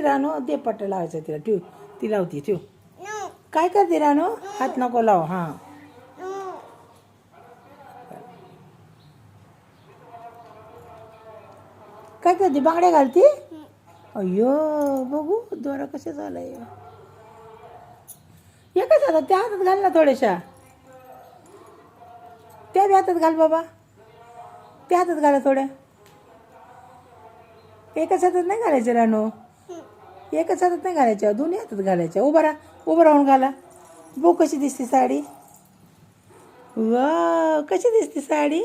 रानो दे पट्टा लावायचा तिला ठेव. ती लावती ठेव. काय करते रानो? हात नको लाव. हां काय करते? बांगड्या घालती? अय्यो बघू दोरा कशा झालाय. एकच हातात त्या हातात घाल ना थोड्याशा. त्या बी हातात घाल बाबा. त्या हातात घाला थोड्या. एकच हातात नाही घालायचं रानो. एकच हातात नाही घालायच्या, दोन्ही हातात घालायच्या. उभं राहून घाला. बघ कशी दिसते साडी. वा कशी दिसते साडी.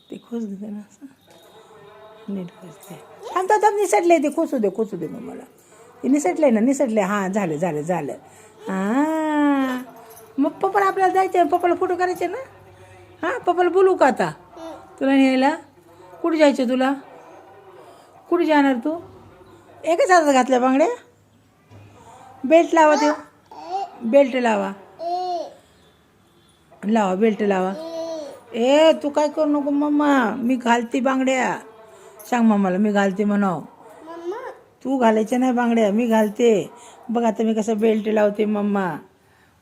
ते खोस दे ना असं नीट खोसते. थांब निसटले. ते खोसू दे मग मला. ते निसटलंय ना निसटलंय. हां झालं. हां मग पप्पाला आपल्याला जायचं. पप्पाला फोटो करायचे ना. हां पप्पाला बोलू का आता तुला न्यायला? कुठे जायचं तुला? कुठे जाणार तू? एकच हातात घातल्या बांगड्या. बेल्ट लावा. ते बेल्ट लावा बेल्ट लावा. ए तू काय करू नको मम्मा. मी घालते बांगड्या. सांग मम्माला मी घालते म्हणाव. तू घालायच्या नाही बांगड्या, मी घालते. बघ आता मी कसं बेल्ट लावते मम्मा.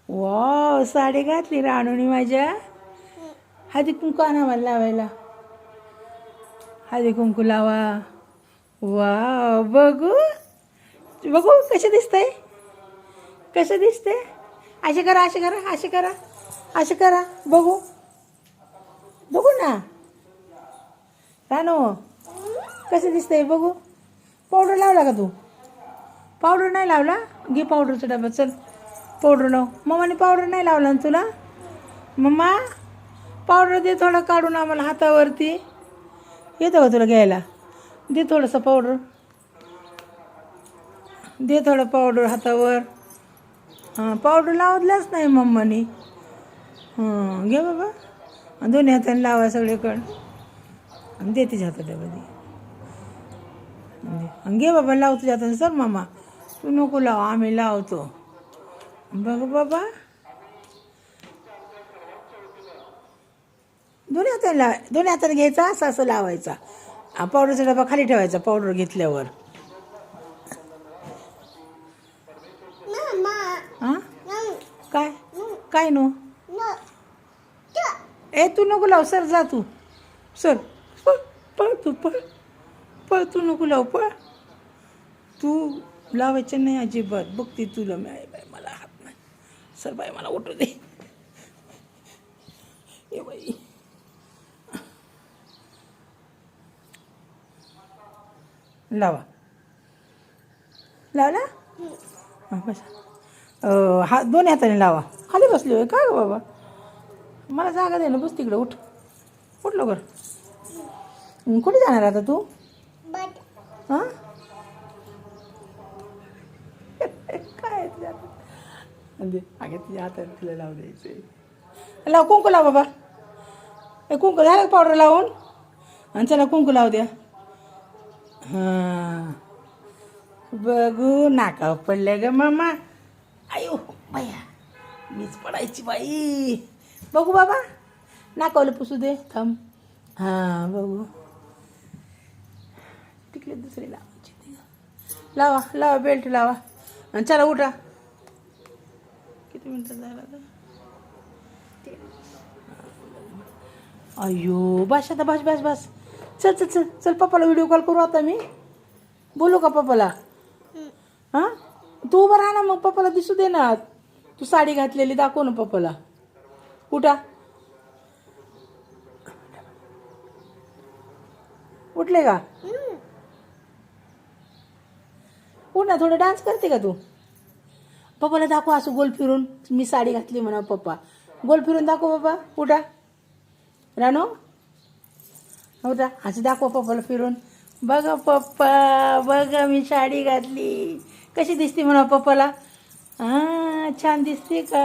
वा साडी घातली राणूनी माझ्या. हळदी कुंकू आणा मला लावायला. हळदी कुंकू लावा. वा बघू कसे दिसतंय. कसं दिसते. असे करा बघू ना रानू कसं दिसतंय बघू. पावडर लावला का तू? पावडर नाही लावला? घे पावडरचा डबा. चल पावडर लाव. मम्माने पावडर नाही लावला ना तुला? मम्मा पावडर दे थोडं काढून आम्हाला हातावरती. येतं का तुला घ्यायला? दे थोडंसं पावडर. दे थोडं पावडर हातावर. हां पावडर लावलंच नाही मम्माने. हां घे बाबा. दोन्ही हाताने लावा सगळीकडं. आणि दे तिच्या हातात डबा दे. घे बाबा लाव तुझ्या हाताने. सर मामा तू नको लाव, आम्ही लावतो. बघ बाबा दोन्ही हाताने घ्यायचा. असं लावायचा. पावडरचा डबा खाली ठेवायचा पावडर घेतल्यावर. हां काय नो. ए तू नको लाव. सर जा तू. सर पळ तू नको लाव. पळ तू लावायचं नाही अजिबात. बघते तुला मी आहे बाई. मला हात नाही. सर बाई मला उठू दे. ए बाई लावला बसा. हा दोन्ही हाताने लावा. खाली बसली होय काय ग बाबा. मला जागा दे ना. बस तिकडं. उठ लवकर. कुठे जाणार आता तू? हां काय तुझ्या हातात? तुझ्या हातात तिला लावू द्यायचं. लाव कुंकू लाव बाबा. कुंकू झालं पावडर लावून. आणि चला कुंकू लावू द्या. हां बघू नाकावर पडले ग मामा. आयो बाया मीच पडायची बाई. बघू बाबा नाकावलं पुसू दे. थांब. हां बघू. तिकडे दुसरी लावायची. लावा बेल्ट लावा. आणि चला उठा. किती मिनटं झाला तर? अय्यो बस आता. बस. चल पप्पाला व्हिडिओ कॉल करू आता मी. बोलू का पप्पाला? हां तू उभं राहा ना मग. पप्पाला दिसू दे ना. तू साडी घातलेली दाखव ना पप्पाला. उठा. उठले का? उठ ना. थोडं डान्स करते का तू? पप्पाला दाखव असं गोल फिरून. मी साडी घातली म्हणा पप्पा. गोल फिरून दाखव बाबा. उठा रानो. उठा असं दाखव पप्पाला फिरून. बघा पप्पा बघा मी साडी घातली. कशी दिसते म्हणा पप्पाला. हां छान दिसते का?